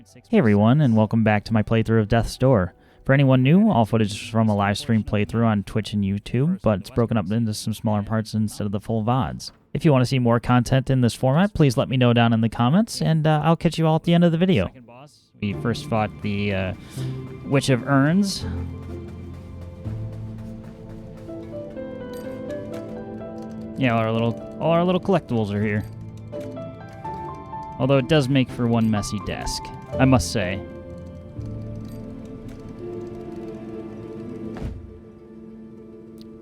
Hey everyone, and welcome back to my playthrough of Death's Door. For anyone new, all footage is from a live stream playthrough on Twitch and YouTube, but it's broken up into some smaller parts instead of the full VODs. If you want to see more content in this format, please let me know down in the comments, and I'll catch you all at the end of the video. We first fought the Witch of Urns. Yeah, all our little collectibles are here. Although it does make for one messy desk, I must say.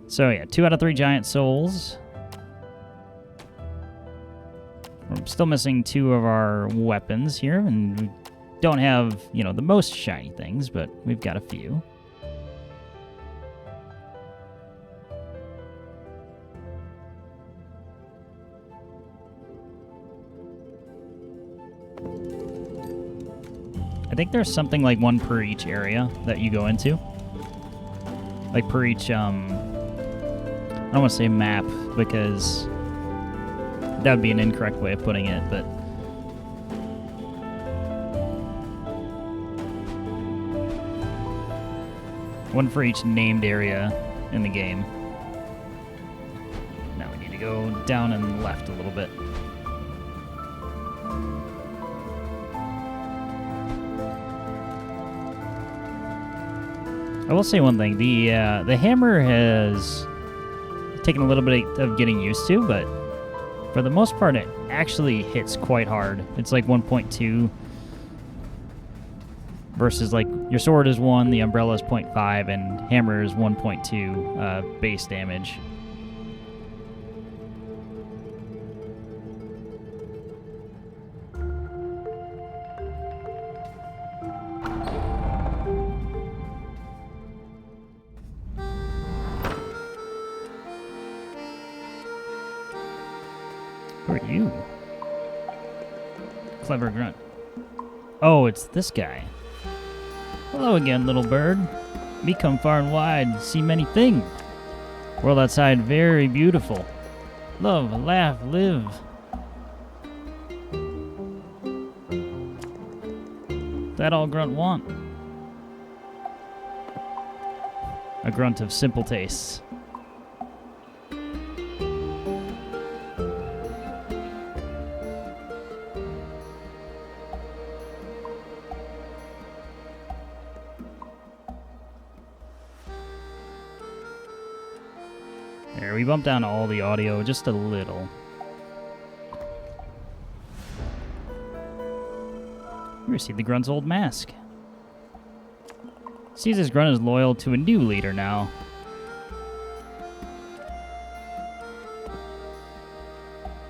So yeah, 2 out of 3 giant souls. We're still missing 2 of our weapons here, and we don't have, you know, the most shiny things, but we've got a few. I think there's something like one per each area that you go into. Like per each, I don't want to say map because that would be an incorrect way of putting it, but one for each named area in the game. Now we need to go down and left a little bit. I will say one thing, the hammer has taken a little bit of getting used to, but for the most part it actually hits quite hard. It's like 1.2 versus like your sword is 1, the umbrella is 0.5, and hammer is 1.2 base damage. Who are you? Clever grunt. Oh, it's this guy. Hello again, little bird. Me come far and wide, see many things. World outside very beautiful. Love, laugh, live. That all grunt want. A grunt of simple tastes. There, we bumped down all the audio just a little. We received the grunt's old mask. Sees his grunt is loyal to a new leader now.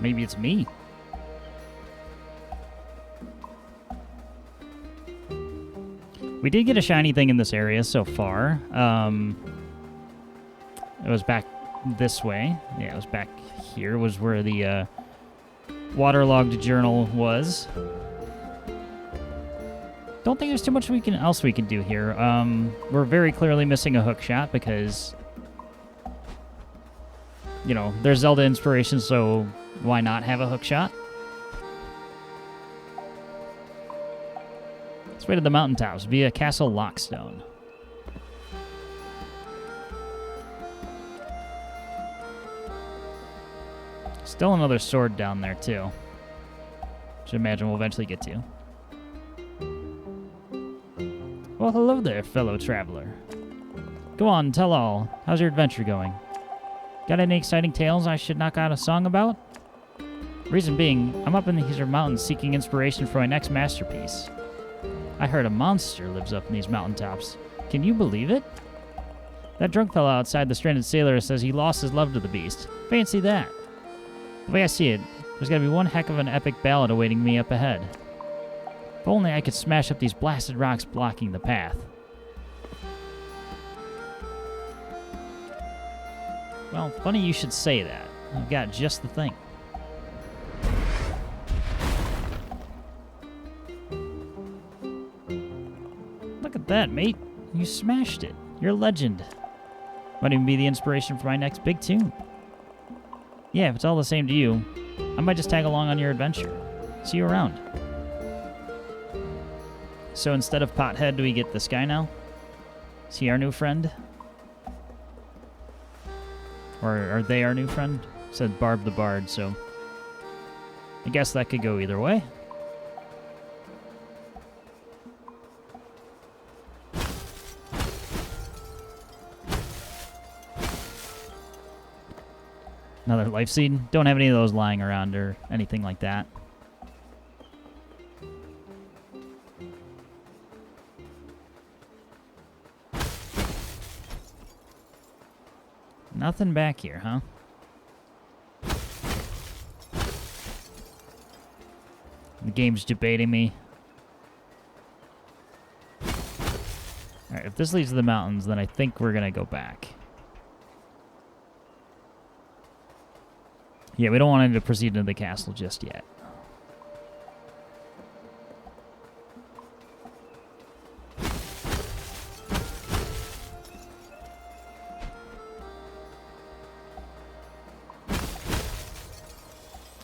Maybe it's me. We did get a shiny thing in this area so far. It was back this way. Yeah, it was back here was where the waterlogged journal was. Don't think there's too much else we can do here. We're very clearly missing a hook shot because, you know, there's Zelda inspiration, so why not have a hook shot? Let's wait at the mountaintops via Castle Lockstone. Still another sword down there, too. Which I imagine we'll eventually get to. Well, hello there, fellow traveler. Go on, tell all. How's your adventure going? Got any exciting tales I should knock out a song about? Reason being, I'm up in these mountains seeking inspiration for my next masterpiece. I heard a monster lives up in these mountaintops. Can you believe it? That drunk fellow outside the stranded sailor says he lost his love to the beast. Fancy that. The way I see it, there's gotta be one heck of an epic ballad awaiting me up ahead. If only I could smash up these blasted rocks blocking the path. Well, funny you should say that. I've got just the thing. Look at that, mate. You smashed it. You're a legend. Might even be the inspiration for my next big tune. Yeah, if it's all the same to you, I might just tag along on your adventure. See you around. So instead of Pothead, do we get this guy now? Is he our new friend? Or are they our new friend? It said Barb the Bard, so I guess that could go either way. Another life seed. Don't have any of those lying around or anything like that. Nothing back here, huh? The game's debating me. Alright, if this leads to the mountains, then I think we're gonna go back. Yeah, we don't want to proceed into the castle just yet.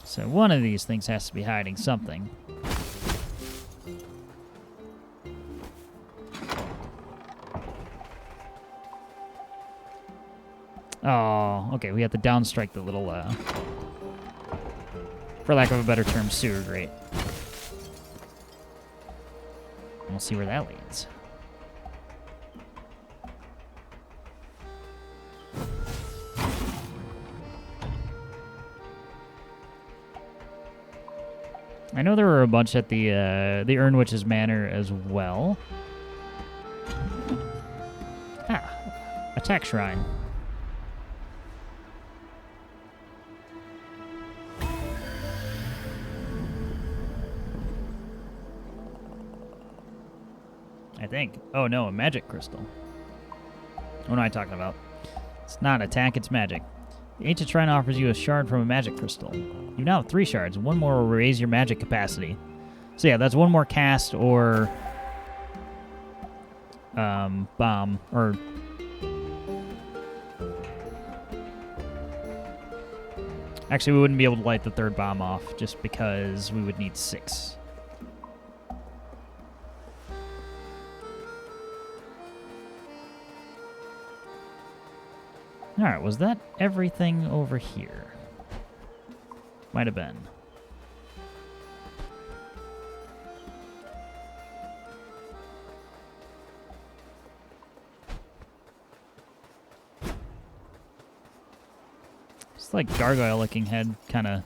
So one of these things has to be hiding something. Oh, okay, we have to downstrike the little, for lack of a better term, sewer grate. We'll see where that leads. I know there were a bunch at the Ernwitch's Manor as well. Ah, attack shrine. I think. Oh no, a magic crystal. What am I talking about? It's not attack, it's magic. The ancient shrine offers you a shard from a magic crystal. You now have 3 shards, and 1 more will raise your magic capacity. So yeah, that's 1 more cast or bomb or actually we wouldn't be able to light the 3rd bomb off just because we would need 6. Alright, was that everything over here? Might have been. It's like gargoyle-looking head kind of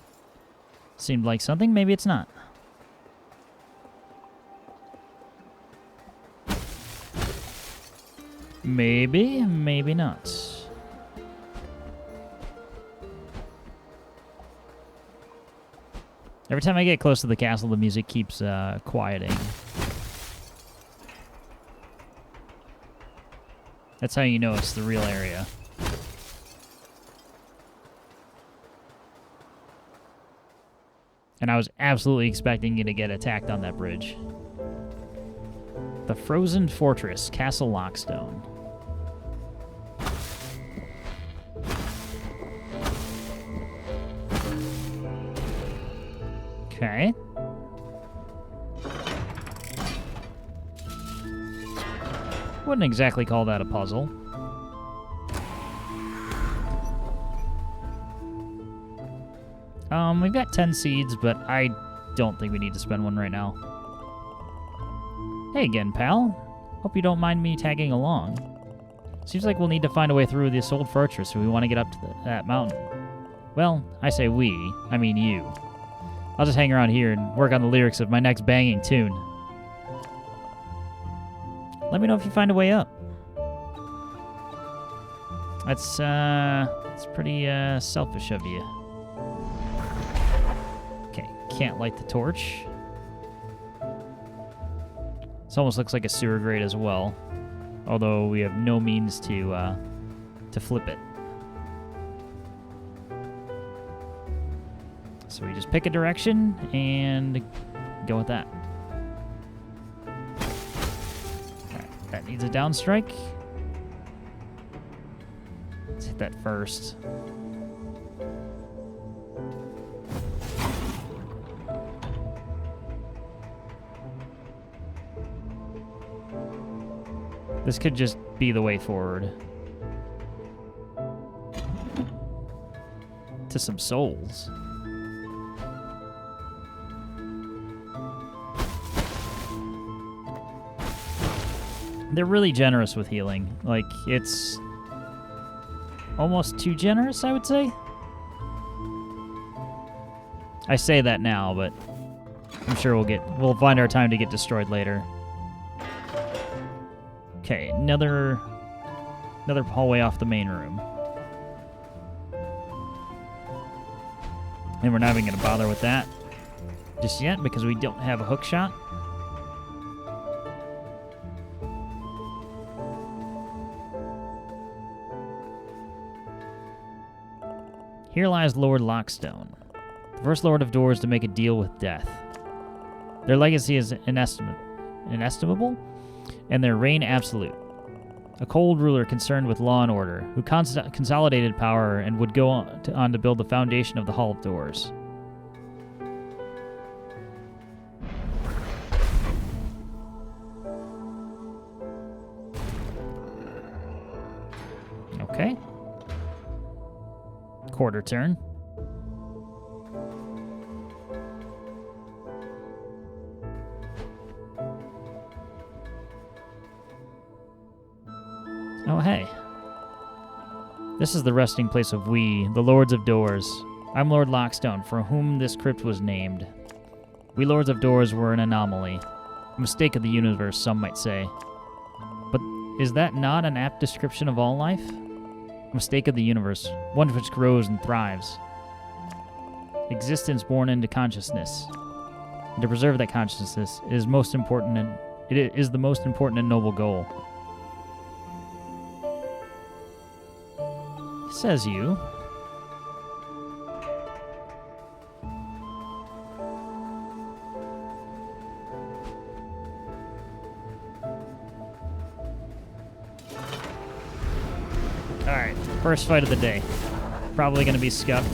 seemed like something. Maybe it's not. Maybe, maybe not. Every time I get close to the castle, the music keeps quieting. That's how you know it's the real area. And I was absolutely expecting you to get attacked on that bridge. The Frozen Fortress, Castle Lockstone. Okay. Wouldn't exactly call that a puzzle. We've got 10 seeds, but I don't think we need to spend one right now. Hey again, pal. Hope you don't mind me tagging along. Seems like we'll need to find a way through this old fortress if we want to get up to that mountain. Well, I say we, I mean you. I'll just hang around here and work on the lyrics of my next banging tune. Let me know if you find a way up. That's pretty selfish of you. Okay, can't light the torch. This almost looks like a sewer grate as well, although we have no means to flip it. So we just pick a direction and go with that. Alright, that needs a downstrike. Let's hit that first. This could just be the way forward. To some souls. They're really generous with healing. Like, it's almost too generous, I would say. I say that now, but I'm sure we'll find our time to get destroyed later. Okay, another hallway off the main room. And we're not even going to bother with that just yet because we don't have a hook shot. Here lies Lord Lockstone, the first Lord of Doors to make a deal with death. Their legacy is inestimable, and their reign absolute. A cold ruler concerned with law and order, who consolidated power and would go on to build the foundation of the Hall of Doors. Okay. Quarter turn. Oh, hey. This is the resting place of we, the Lords of Doors. I'm Lord Lockstone, for whom this crypt was named. We Lords of Doors were an anomaly. A mistake of the universe, some might say. But is that not an apt description of all life? A mistake of the universe, one which grows and thrives. Existence born into consciousness. And to preserve that consciousness is most important, and it is the most important and noble goal. Says you. Alright, first fight of the day. Probably going to be scuffed.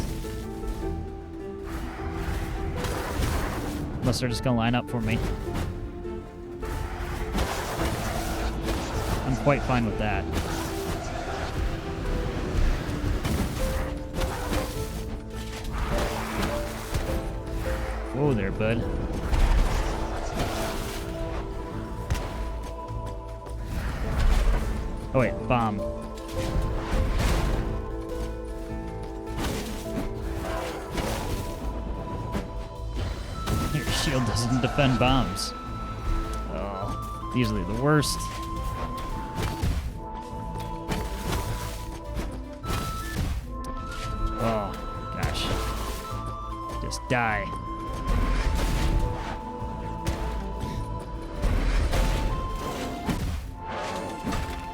Unless they're just going to line up for me. I'm quite fine with that. Whoa there, bud. Oh wait, bomb. Your shield doesn't defend bombs. Oh, usually the worst. Oh, gosh. Just die.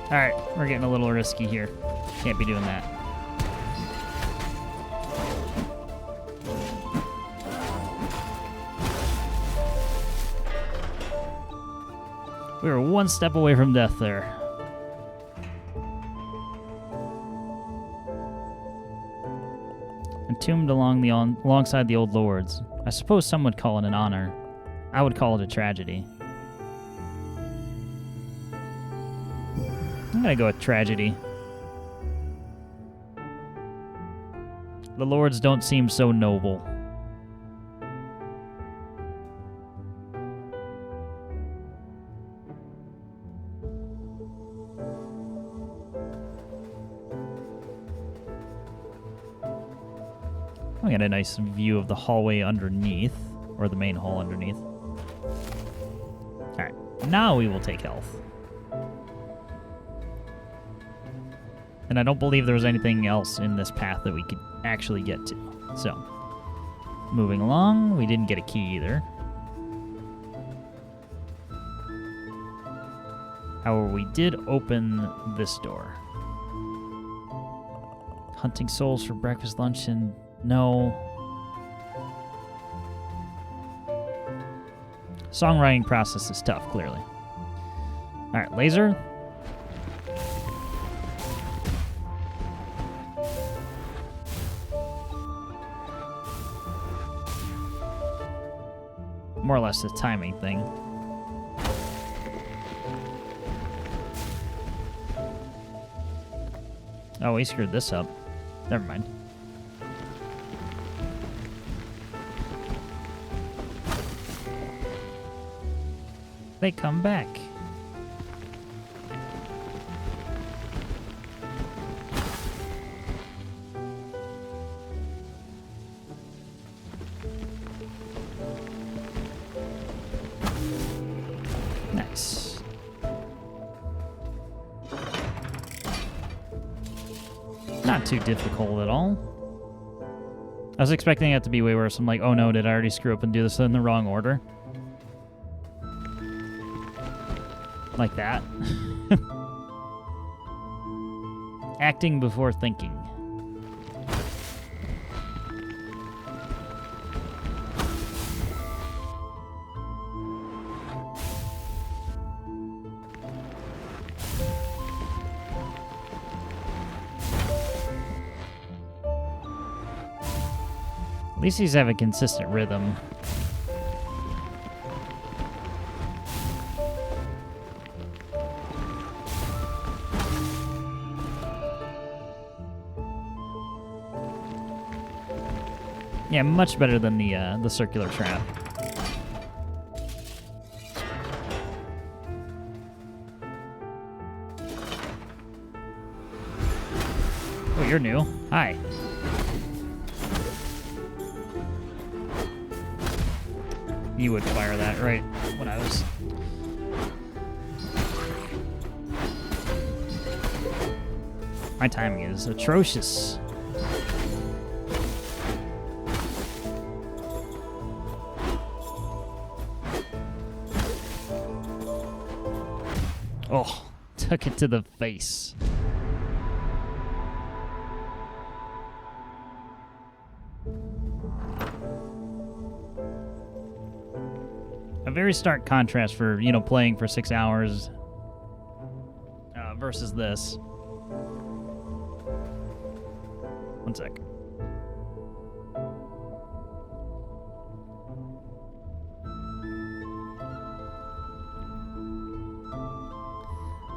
Alright, we're getting a little risky here. Can't be doing that. We were one step away from death there. Entombed alongside the old lords. I suppose some would call it an honor. I would call it a tragedy. I'm gonna go with tragedy. The lords don't seem so noble. I got a nice view of the hallway underneath, or the main hall underneath. Alright, now we will take health. And I don't believe there was anything else in this path that we could actually get to. So, moving along, we didn't get a key either. However, we did open this door. Hunting souls for breakfast, lunch, and no. Songwriting process is tough, clearly. Alright, laser. More or less a timing thing. Oh, we screwed this up. Never mind. They come back. Nice. Not too difficult at all. I was expecting it to be way worse. I'm like, oh no, did I already screw up and do this in the wrong order? Like that. Acting before thinking. At least he's having consistent rhythm. Yeah, much better than the circular trap. Oh, you're new. Hi. You would fire that right when I was... My timing is atrocious. Oh, took it to the face. A very stark contrast for, you know, playing for 6 hours versus this. One sec.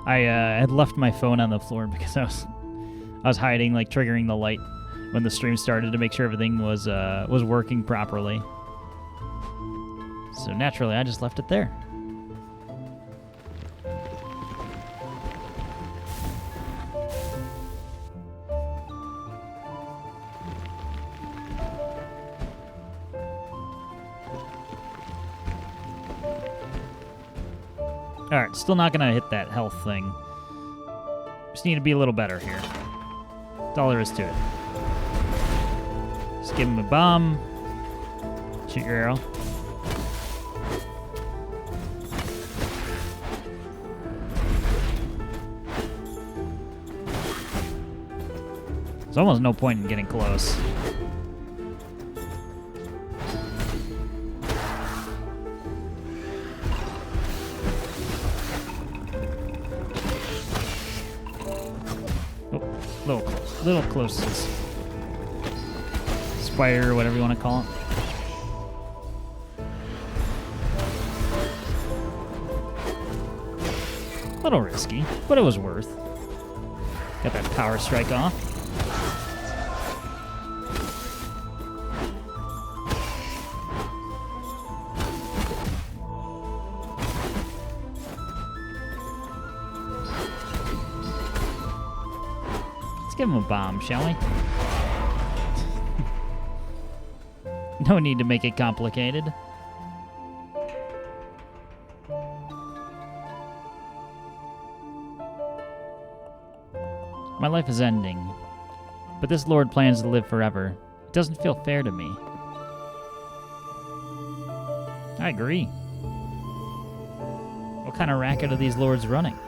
I had left my phone on the floor because I was hiding, like triggering the light when the stream started to make sure everything was working properly. So naturally, I just left it there. Alright, still not gonna hit that health thing. Just need to be a little better here. That's all there is to it. Just give him a bomb. Shoot your arrow. There's almost no point in getting close. Little close to this spider, or whatever you want to call it. A little risky, but it was worth. Got that power strike off. Give him a bomb, shall we? No need to make it complicated. My life is ending, but this lord plans to live forever. It doesn't feel fair to me. I agree. What kind of racket are these lords running?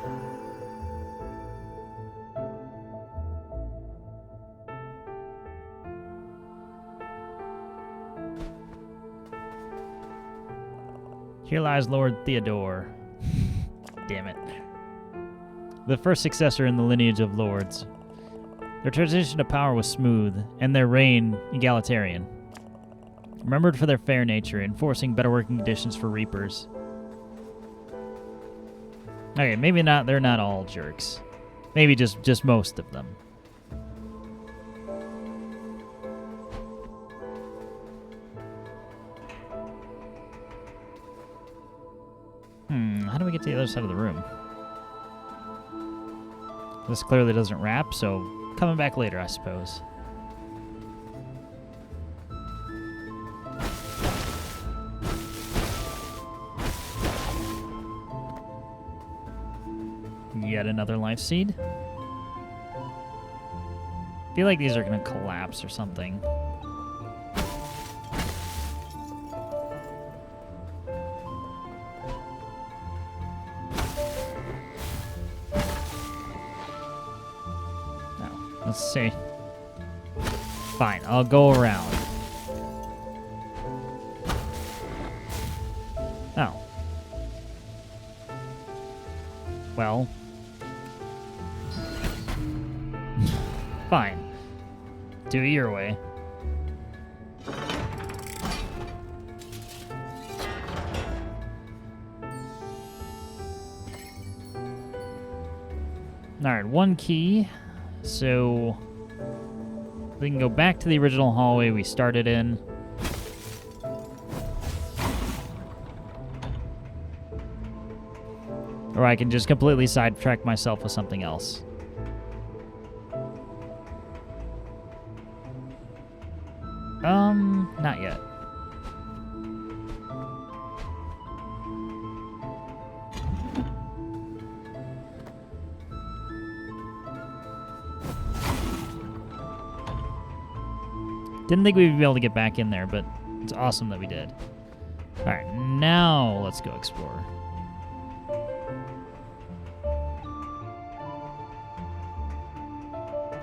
Here lies Lord Theodore. Damn it. The first successor in the lineage of lords. Their transition to power was smooth, and their reign egalitarian. Remembered for their fair nature, enforcing better working conditions for reapers. Okay, maybe not. They're not all jerks. Maybe just most of them. How do we get to the other side of the room? This clearly doesn't wrap, so coming back later, I suppose. Yet another life seed. I feel like these are going to collapse or something. Let's see. Fine, I'll go around. Oh. Well. Fine. Do it your way. Alright, one key. So we can go back to the original hallway we started in. Or I can just completely sidetrack myself with something else. Not yet. Didn't think we'd be able to get back in there, but it's awesome that we did. Alright, now let's go explore.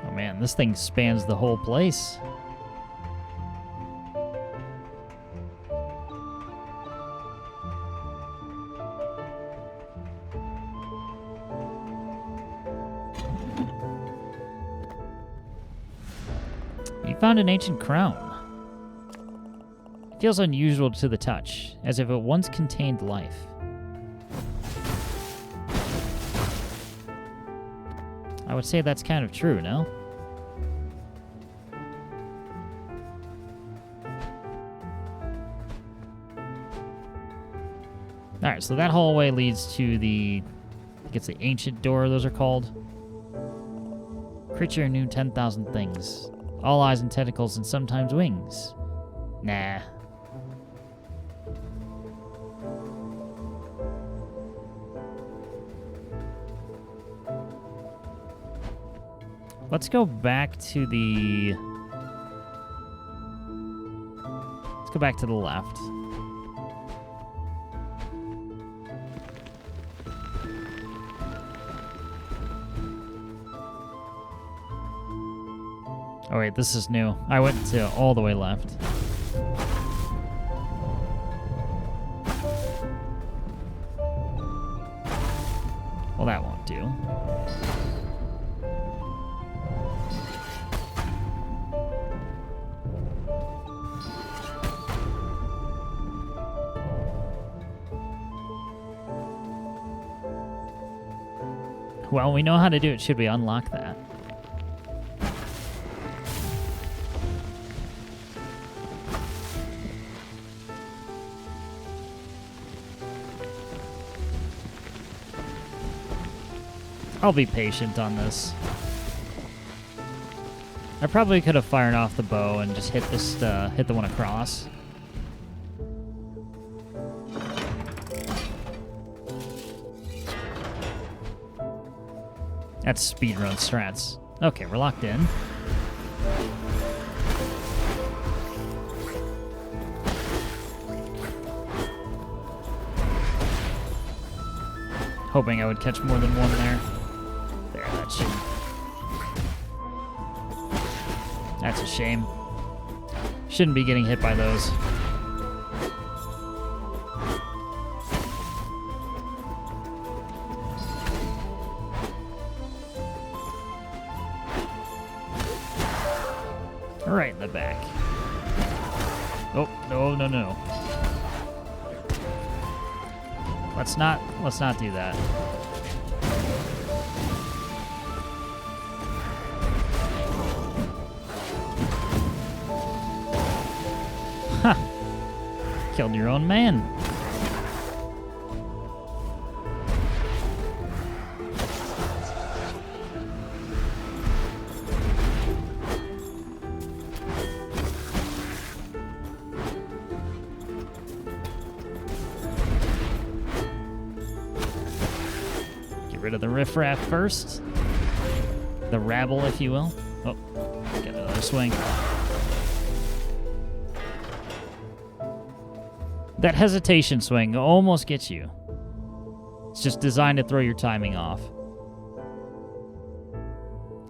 Oh man, this thing spans the whole place. You found an ancient crown. It feels unusual to the touch, as if it once contained life. I would say that's kind of true, no? Alright, so that hallway leads to the... I think it's the ancient door, those are called. Creature knew 10,000 things. All eyes and tentacles and sometimes wings. Nah. Let's go back to the... Let's go back to the left. Oh wait, this is new. I went to all the way left. Well, that won't do. Well, we know how to do it. Should we unlock that? I'll be patient on this. I probably could have fired off the bow and just hit this, hit the one across. That's speedrun strats. Okay, we're locked in. Hoping I would catch more than one there. There, that should... That's a shame. Shouldn't be getting hit by those. Right in the back. Oh, no, no, no. Let's not do that. Ha! Killed your own man. rid of the riffraff first. The rabble, if you will. Oh, get another swing. That hesitation swing almost gets you. It's just designed to throw your timing off.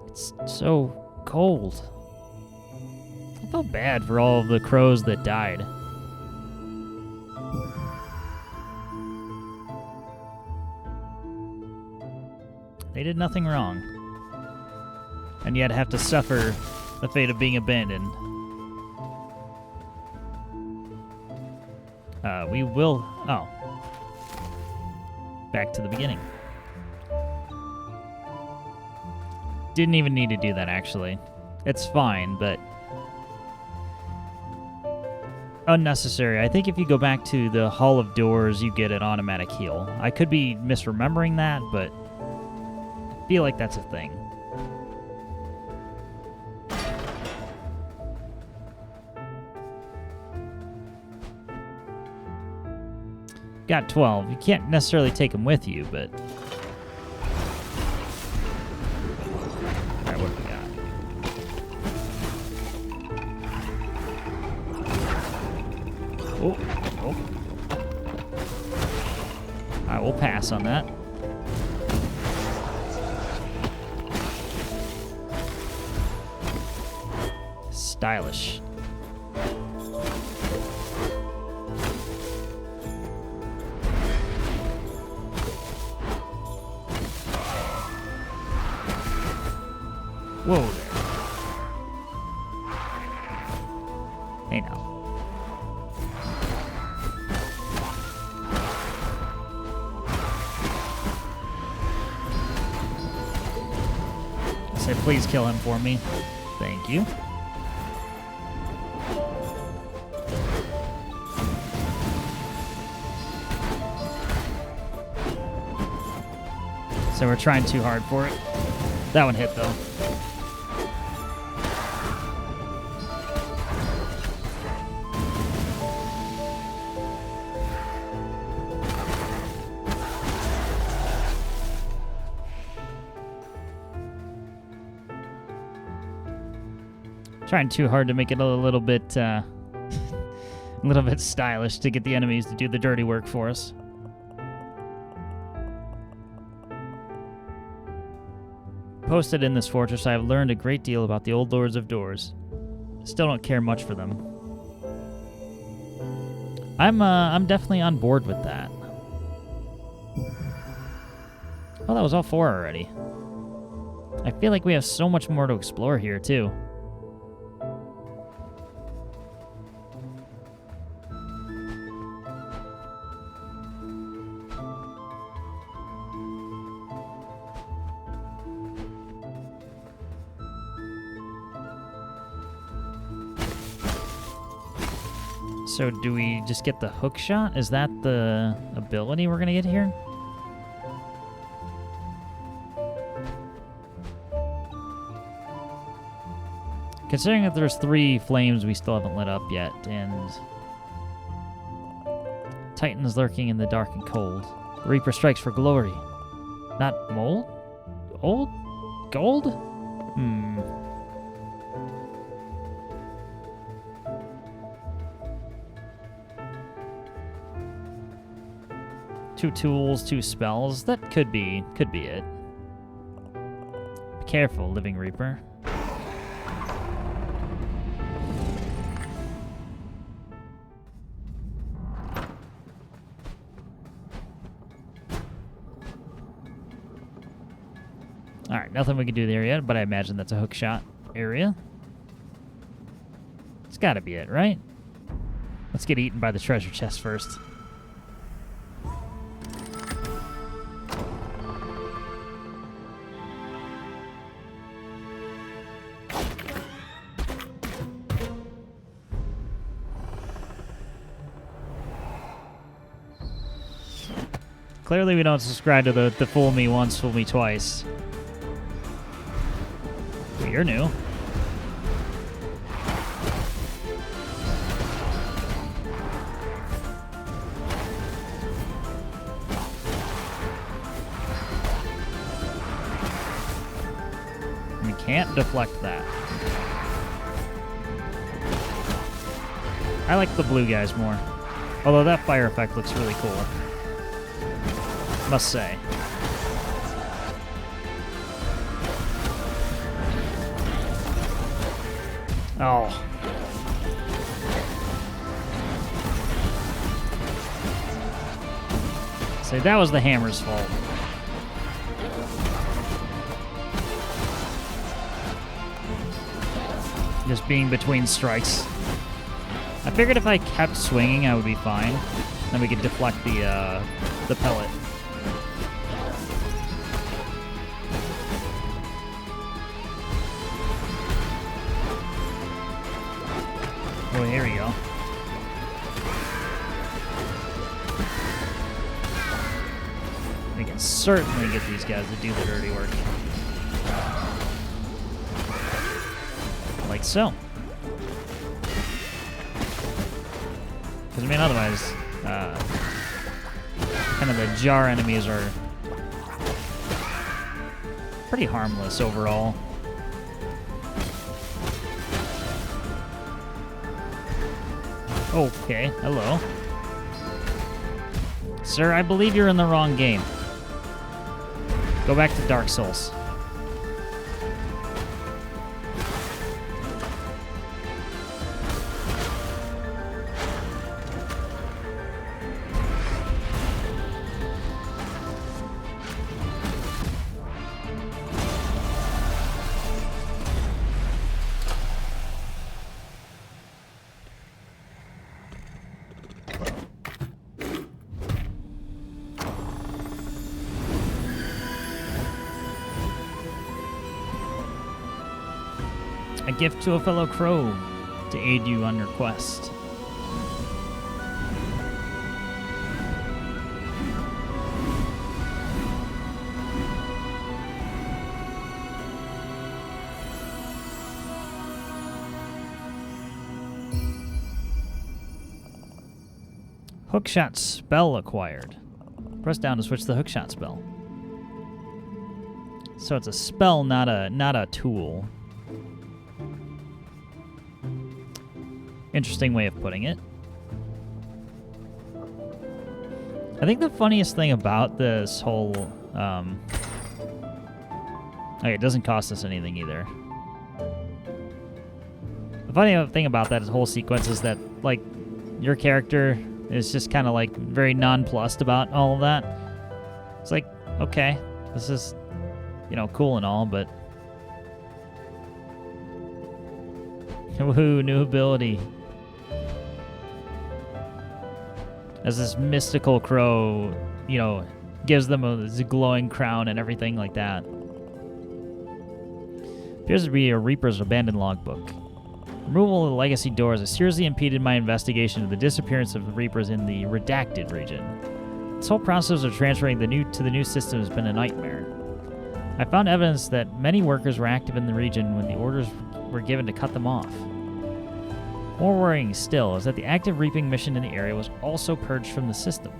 It's so cold. I felt bad for all of the crows that died. They did nothing wrong. And yet have to suffer the fate of being abandoned. We will... Oh. Back to the beginning. Didn't even need to do that, actually. It's fine, but... unnecessary. I think if you go back to the Hall of Doors, you get an automatic heal. I could be misremembering that, but... I feel like that's a thing. Got 12. You can't necessarily take them with you, but... Alright, what do we got? Oh. Alright, we'll pass on that. Stylish. Whoa there. Hey now. I said please kill him for me. Thank you. So we're trying too hard for it. That one hit though. Trying too hard to make it a little bit stylish to get the enemies to do the dirty work for us. Posted in this fortress, I have learned a great deal about the old lords of doors. Still don't care much for them. I'm definitely on board with that. Oh, that was all 4 already. I feel like we have so much more to explore here too. So do we just get the hook shot? Is that the ability we're gonna get here? Considering that there's 3 flames we still haven't lit up yet, and Titans lurking in the dark and cold. The Reaper strikes for glory. Not mold? Old? Gold? Two tools, 2 spells. That could be it. Be careful, Living Reaper. Alright, nothing we can do there yet, but I imagine that's a hook shot area. It's gotta be it, right? Let's get eaten by the treasure chest first. Clearly we don't subscribe to the fool me once, fool me twice. Well, you're new. Can't deflect that. I like the blue guys more. Although that fire effect looks really cool. Must say. Oh. So that was the hammer's fault. Just being between strikes. I figured if I kept swinging, I would be fine. Then we could deflect the pellet. Oh, here we go. We can certainly get these guys to do the dirty work. Like so. Because, I mean, otherwise, kind of the jar enemies are pretty harmless overall. Okay, hello. Sir, I believe you're in the wrong game. Go back to Dark Souls. A gift to a fellow crow to aid you on your quest. Hookshot spell acquired. Press down to switch the hookshot spell. So it's a spell, not a tool. Interesting way of putting it. I think the funniest thing about this whole... okay, it doesn't cost us anything either. The funny thing about that whole sequence is that, like, your character is just kind of, like, very nonplussed about all of that. It's like, okay, this is, you know, cool and all, but... Woohoo, new ability. As this mystical crow, you know, gives them a glowing crown and everything like that. Appears to be a Reaper's abandoned logbook. Removal of the legacy doors has seriously impeded my investigation of the disappearance of the Reapers in the Redacted region. This whole process of transferring the new system has been a nightmare. I found evidence that many workers were active in the region when the orders were given to cut them off. More worrying still is that the active reaping mission in the area was also purged from the system.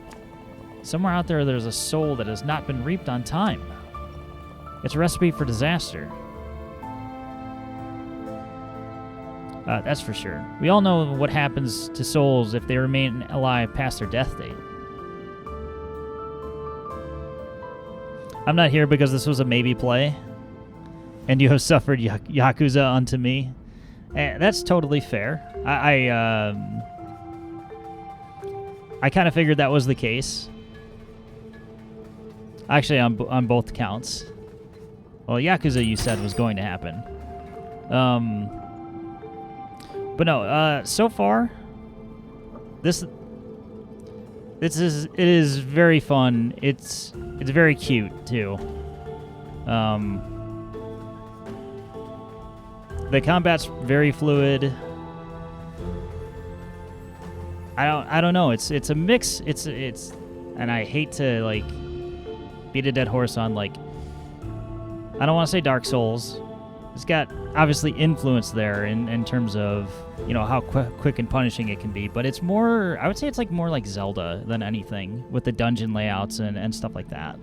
Somewhere out there, there's a soul that has not been reaped on time. It's a recipe for disaster. That's for sure. We all know what happens to souls if they remain alive past their death date. I'm not here because this was a maybe play, and you have suffered Yakuza unto me. That's totally fair. I kind of figured that was the case. Actually, on both counts. Well, Yakuza, you said, was going to happen. But no, so far, it is very fun. It's very cute too. The combat's very fluid. I don't know. It's a mix. It's and I hate to like beat a dead horse on like. I don't want to say Dark Souls. It's got obviously influence there in terms of, you know, how quick and punishing it can be, but it's more, I would say it's like more like Zelda than anything with the dungeon layouts and stuff like that.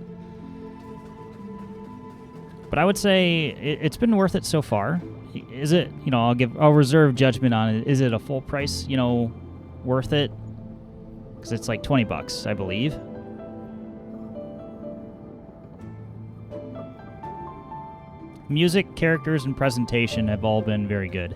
But I would say it's been worth it so far. Is it, I'll reserve judgment on it. Is it a full price, worth it? Because it's like $20, I believe. Music, characters, and presentation have all been very good.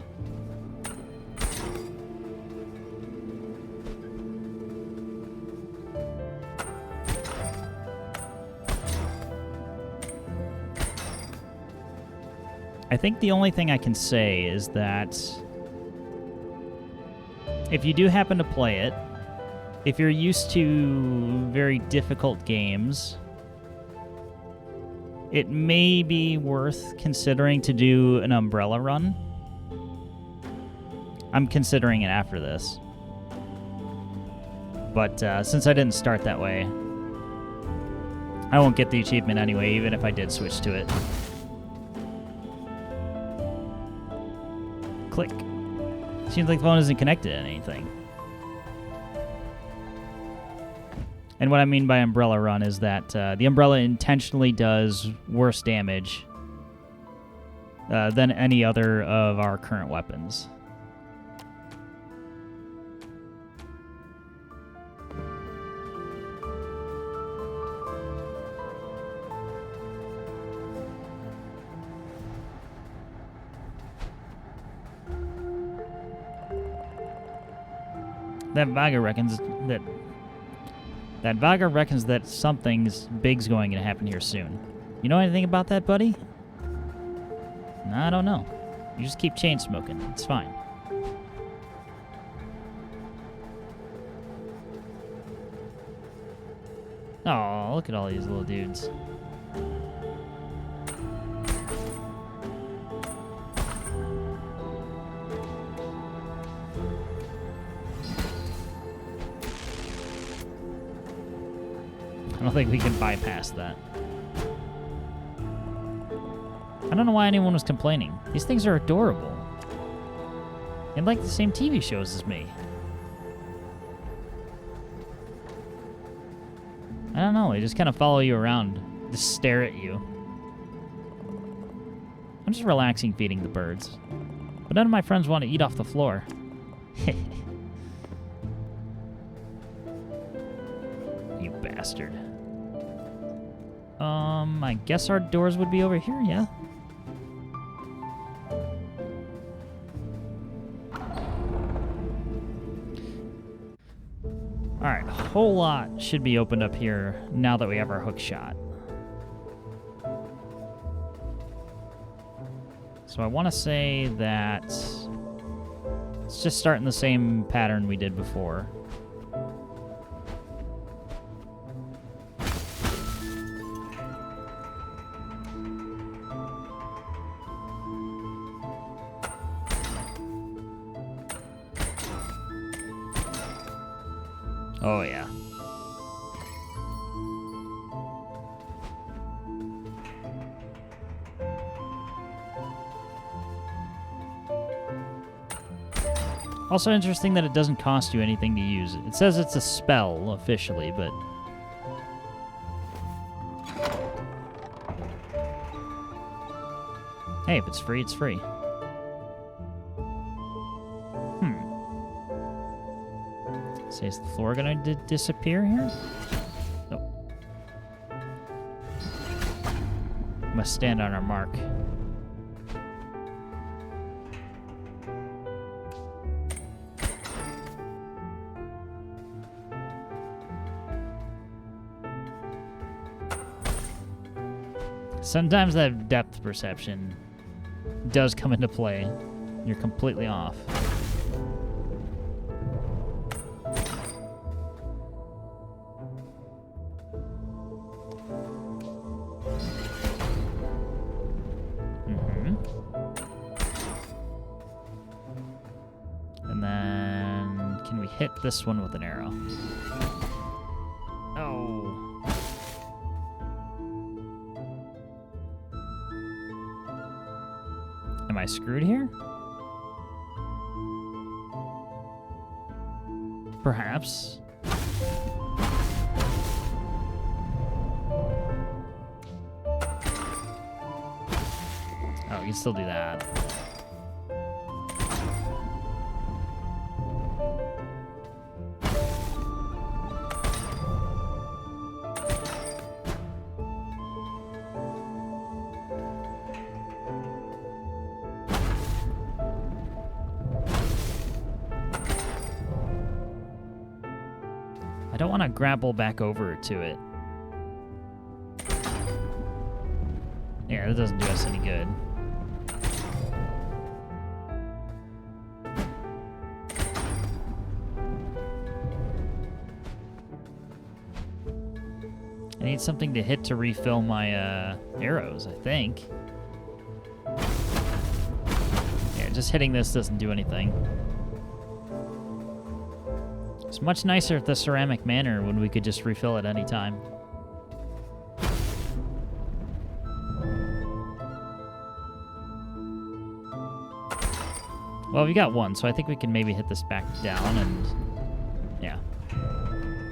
I think the only thing I can say is that if you do happen to play it, if you're used to very difficult games, it may be worth considering to do an umbrella run. I'm considering it after this. But since I didn't start that way, I won't get the achievement anyway, even if I did switch to it. Click. Seems like the phone isn't connected to anything. And what I mean by umbrella run is that the umbrella intentionally does worse damage than any other of our current weapons. That Vaga reckons that something's big's going to happen here soon. You know anything about that, buddy? No, I don't know. You just keep chain smoking. It's fine. Oh, look at all these little dudes. I don't think we can bypass that. I don't know why anyone was complaining. These things are adorable. They like the same TV shows as me. I don't know, they just kind of follow you around, just stare at you. I'm just relaxing feeding the birds. But none of my friends want to eat off the floor. You bastard. I guess our doors would be over here, yeah? Alright, a whole lot should be opened up here now that we have our hook shot. So I want to say that let's just start in the same pattern we did before. Oh, yeah. Also interesting that it doesn't cost you anything to use. It says it's a spell officially, but... hey, if it's free, it's free. So is the floor gonna disappear here? Nope. Must stand on our mark. Sometimes that depth perception does come into play. You're completely off. Hit this one with an arrow. Oh. Am I screwed here? Perhaps. Oh, we can still do that. I don't want to grapple back over to it. Yeah, that doesn't do us any good. I need something to hit to refill my arrows, I think. Yeah, just hitting this doesn't do anything. It's much nicer at the ceramic manor when we could just refill at any time. Well, we got one, so I think we can maybe hit this back down and... yeah.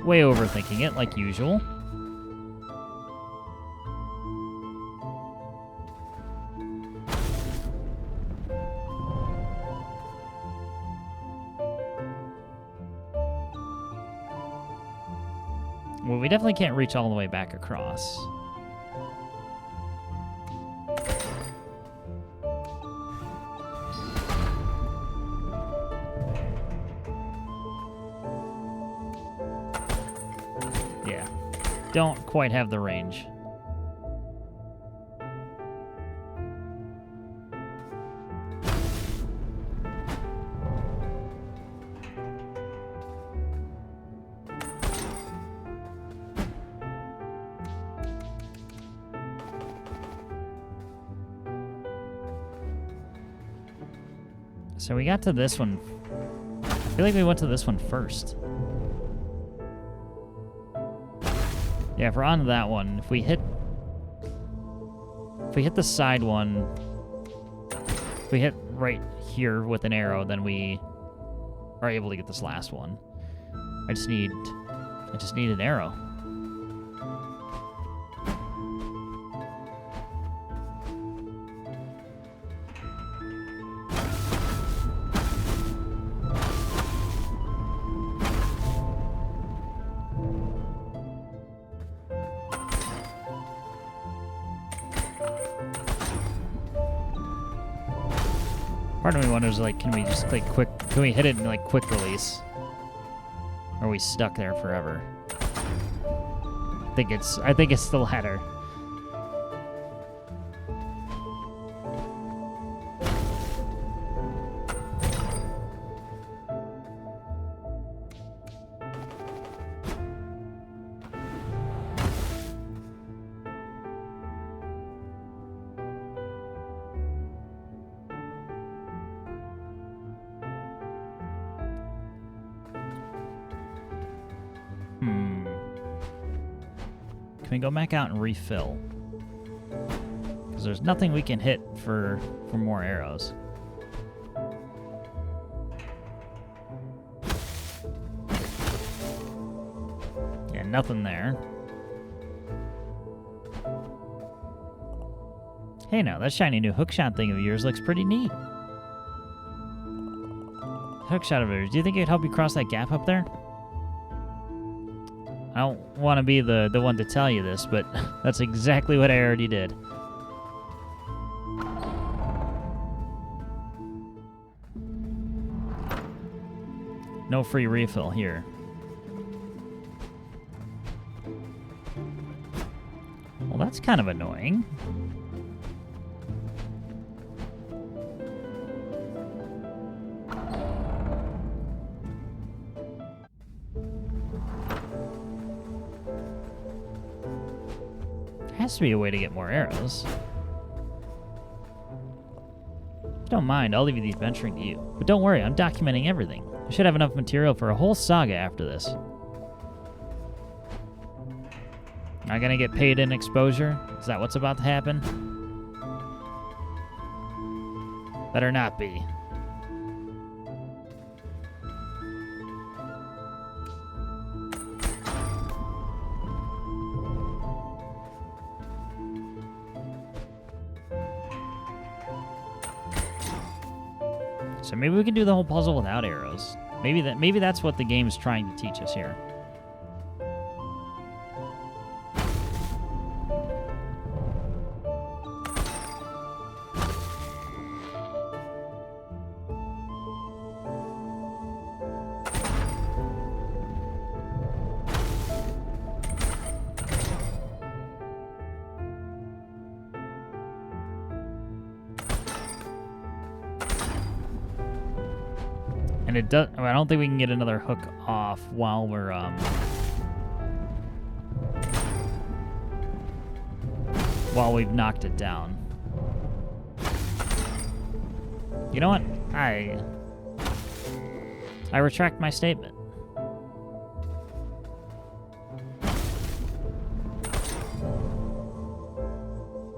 Way overthinking it, like usual. Well, we definitely can't reach all the way back across. Yeah. Don't quite have the range. So we got to this one. I feel like we went to this one first. Yeah, if we're on that one, if we hit the side one, if we hit right here with an arrow, then we are able to get this last one. I just need an arrow. Part of me wonders, like, can we just click quick? Can we hit it in like quick release? Or are we stuck there forever? I think it's the latter. Can we go back out and refill? Because there's nothing we can hit for more arrows. Yeah, nothing there. Hey now, that shiny new hookshot thing of yours looks pretty neat. Hookshot of yours, do you think it'd help you cross that gap up there? I don't want to be the one to tell you this, but that's exactly what I already did. No free refill here. Well, that's kind of annoying. Has to be a way to get more arrows. If you don't mind, I'll leave the adventuring to you. But don't worry, I'm documenting everything. I should have enough material for a whole saga after this. Not gonna get paid in exposure? Is that what's about to happen? Better not be. So maybe we can do the whole puzzle without arrows. Maybe that's what the game's trying to teach us here. And it does. I don't think we can get another hook off while we're while we've knocked it down. You know what? I retract my statement.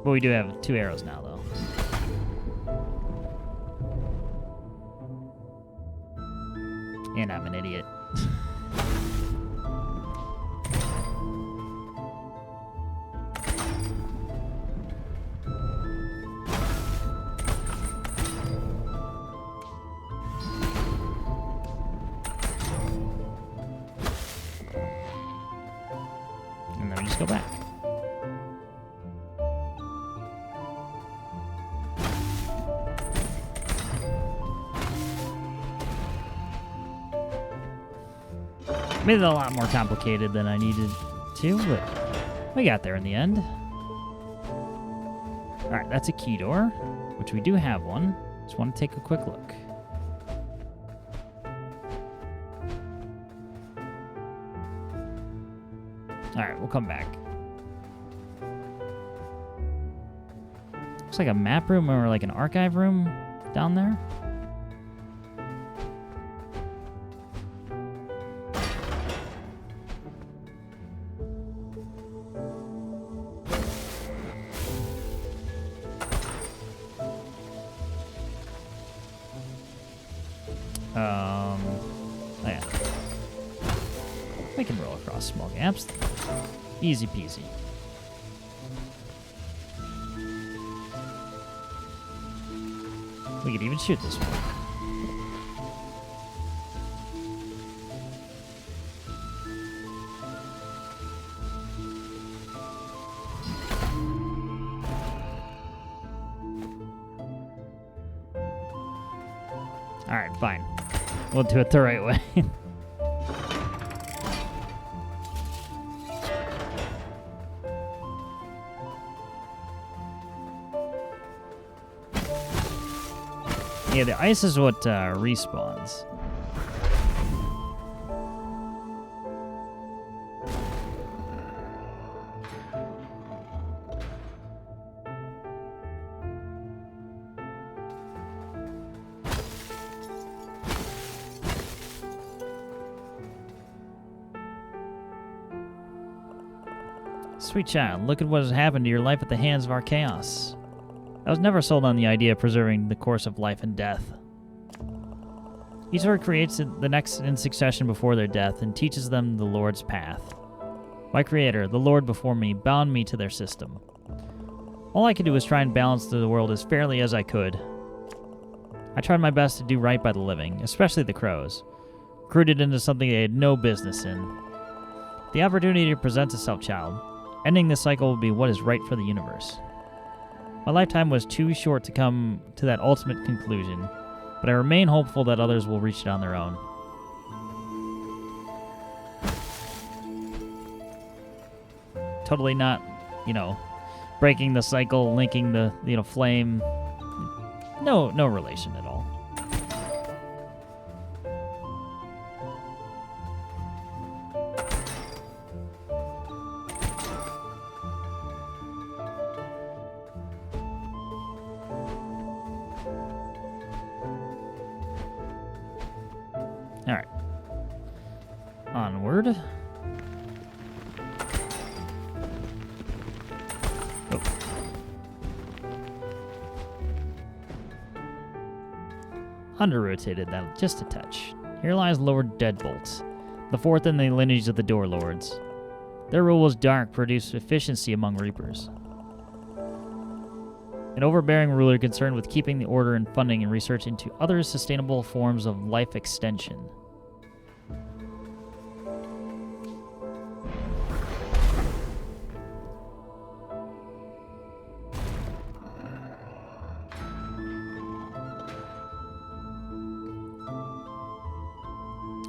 But we do have 2 arrows now, though. And I'm an idiot. And then we just go back. Made it a lot more complicated than I needed to, but we got there in the end. Alright, that's a key door, which we do have one. Just want to take a quick look. Alright, we'll come back. Looks like a map room or like an archive room down there. Oh yeah. We can roll across small gaps. Easy peasy. We could even shoot this one. Alright, fine. We'll do it the right way. Yeah, the ice is what respawns. Sweet child, look at what has happened to your life at the hands of our chaos. I was never sold on the idea of preserving the course of life and death. Each Lord creates the next in succession before their death and teaches them the Lord's path. My Creator, the Lord before me, bound me to their system. All I could do was try and balance the world as fairly as I could. I tried my best to do right by the living, especially the crows, recruited into something they had no business in. The opportunity presents itself, child. Ending this cycle will be what is right for the universe. My lifetime was too short to come to that ultimate conclusion, but I remain hopeful that others will reach it on their own. Totally not, breaking the cycle, linking the, flame. No relation at all. Alright. Onward. Oh. Under-rotated that just a touch. Here lies Lord Deadbolt, the fourth in the lineage of the Door Lords. Their rule was dark, produced efficiency among reapers. An overbearing ruler concerned with keeping the order and funding and research into other sustainable forms of life extension.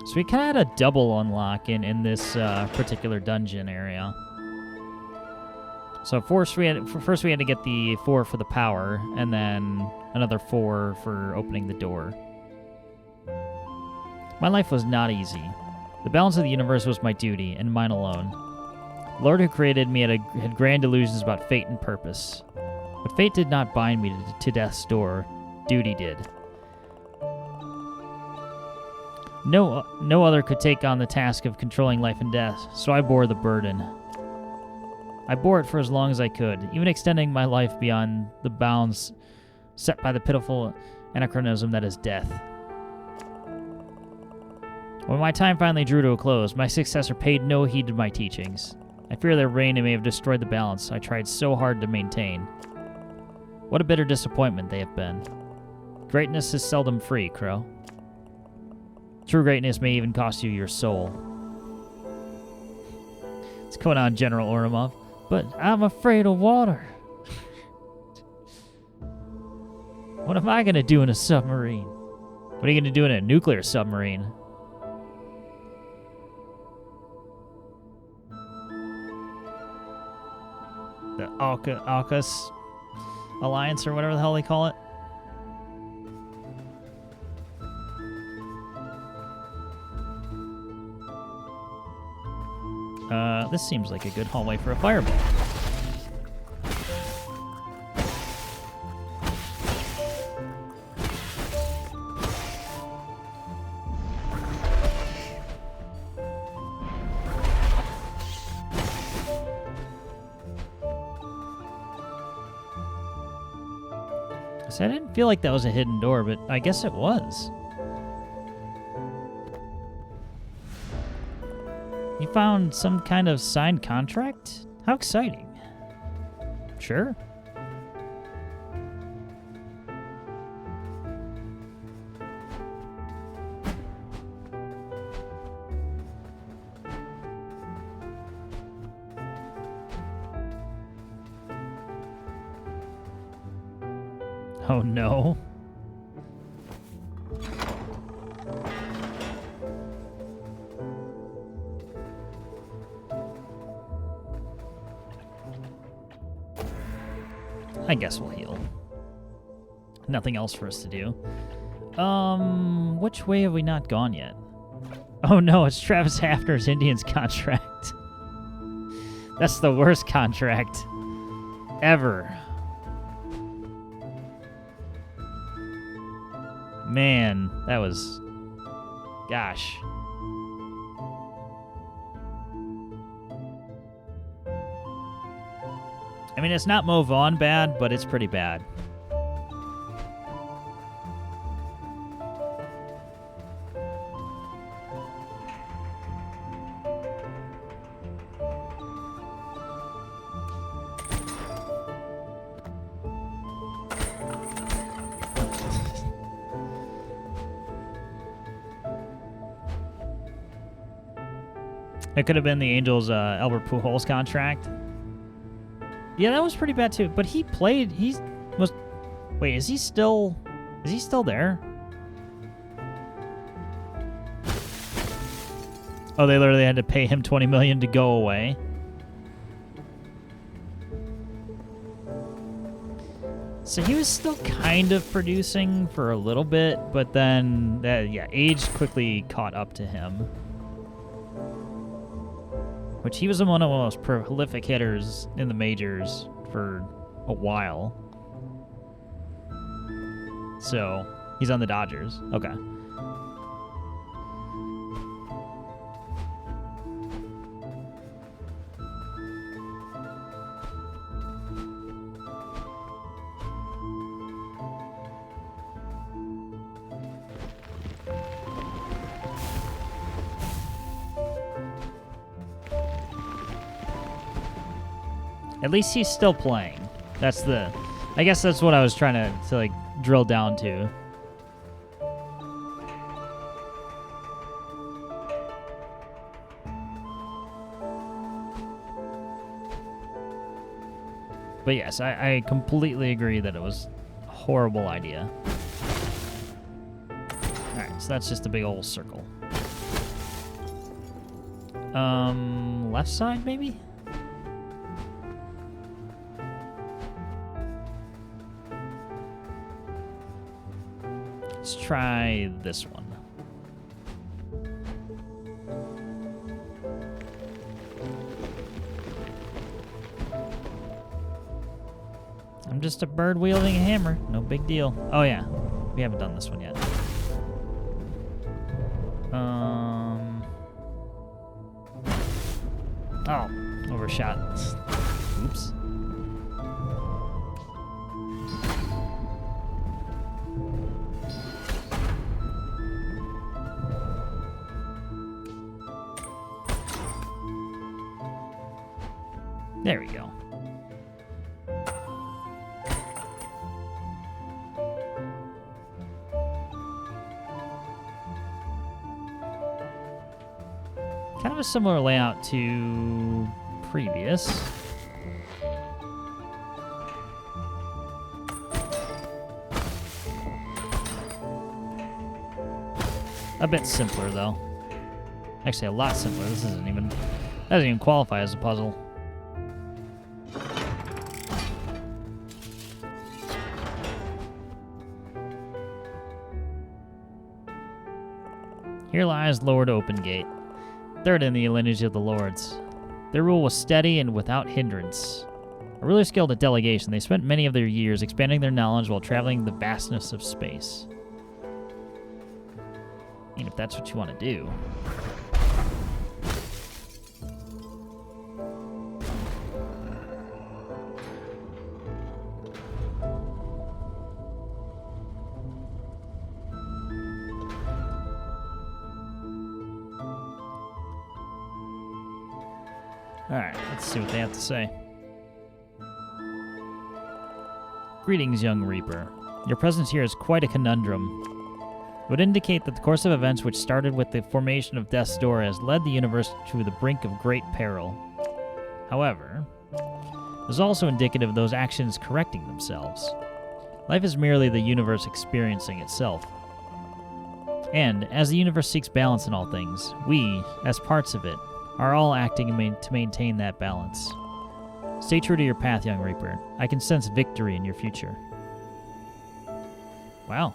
So we kind of had a double unlock in this particular dungeon area. So first we had to get the 4 for the power, and then another 4 for opening the door. My life was not easy. The balance of the universe was my duty, and mine alone. The Lord who created me had grand illusions about fate and purpose. But fate did not bind me to death's door. Duty did. No other could take on the task of controlling life and death, so I bore the burden. I bore it for as long as I could, even extending my life beyond the bounds set by the pitiful anachronism that is death. When my time finally drew to a close, my successor paid no heed to my teachings. I fear their reign may have destroyed the balance I tried so hard to maintain. What a bitter disappointment they have been. Greatness is seldom free, Crow. True greatness may even cost you your soul. What's going on, General Oromov? But I'm afraid of water. What am I going to do in a submarine? What are you going to do in a nuclear submarine? The AUKUS Alliance or whatever the hell they call it. This seems like a good hallway for a fireball. So I didn't feel like that was a hidden door, but I guess it was. You found some kind of signed contract? How exciting. Sure. Oh no. I guess we'll heal. Nothing else for us to do. Which way have we not gone yet? Oh no, it's Travis Hafner's Indians contract. That's the worst contract ever. Man, that was... Gosh. I mean, it's not Mo Vaughn bad, but it's pretty bad. It could have been the Angels' Albert Pujols contract. Yeah, that was pretty bad too. But he played. Wait, is he still there? Oh, they literally had to pay him $20 million to go away. So he was still kind of producing for a little bit, but then age quickly caught up to him. Which he was one of the most prolific hitters in the majors for a while. So, he's on the Dodgers. Okay. At least he's still playing. That's the I guess that's what I was trying to like drill down to. But yes, I completely agree that it was a horrible idea. Alright, so that's just a big old circle. Left side maybe? Let's try this one. I'm just a bird wielding a hammer. No big deal. Oh yeah, we haven't done this one yet. Oh, overshot. Oops. There we go. Kind of a similar layout to previous. A bit simpler though. Actually, a lot simpler. This doesn't even qualify as a puzzle. Here lies Lord Opengate, third in the lineage of the lords. Their rule was steady and without hindrance. A really skilled at delegation, they spent many of their years expanding their knowledge while traveling the vastness of space. I mean, if that's what you want to do. Alright, let's see what they have to say. Greetings, young Reaper. Your presence here is quite a conundrum. It would indicate that the course of events which started with the formation of Death's Door has led the universe to the brink of great peril. However, it is also indicative of those actions correcting themselves. Life is merely the universe experiencing itself. And, as the universe seeks balance in all things, we, as parts of it, are all acting to maintain that balance. Stay true to your path, young Reaper. I can sense victory in your future. Wow.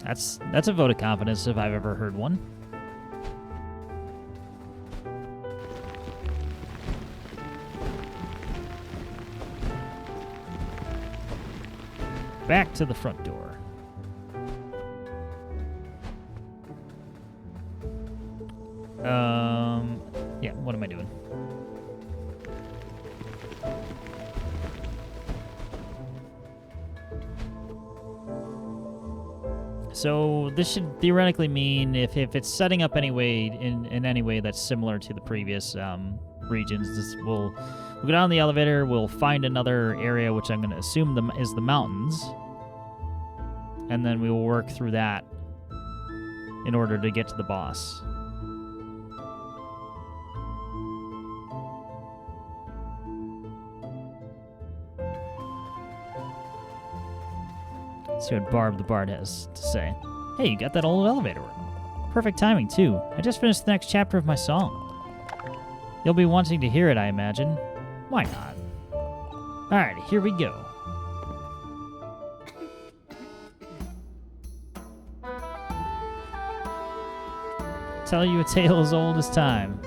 That's a vote of confidence if I've ever heard one. Back to the front door. Yeah, what am I doing? So this should theoretically mean if it's setting up anyway in any way that's similar to the previous regions, we'll go down the elevator, we'll find another area which I'm going to assume is the mountains, and then we will work through that in order to get to the boss. Let's see what Barb the Bard has to say. Hey, you got that old elevator work. Perfect timing, too. I just finished the next chapter of my song. You'll be wanting to hear it, I imagine. Why not? Alright, here we go. Tell you a tale as old as time.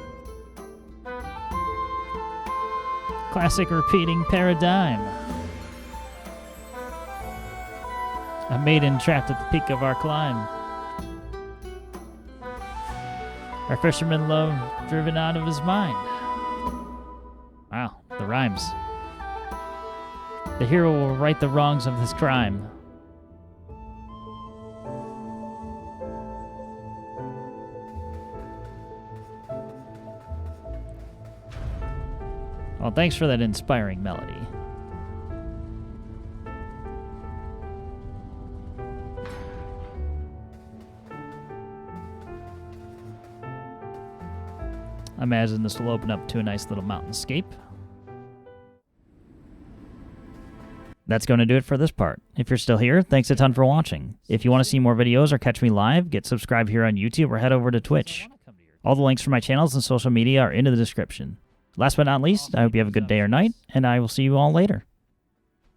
Classic repeating paradigm. A maiden trapped at the peak of our climb. Our fisherman love driven out of his mind. Wow, the rhymes. The hero will right the wrongs of this crime. Well, thanks for that inspiring melody. I imagine this will open up to a nice little mountainscape. That's going to do it for this part. If you're still here, thanks a ton for watching. If you want to see more videos or catch me live, get subscribed here on YouTube or head over to Twitch. All the links for my channels and social media are in the description. Last but not least, I hope you have a good day or night, and I will see you all later.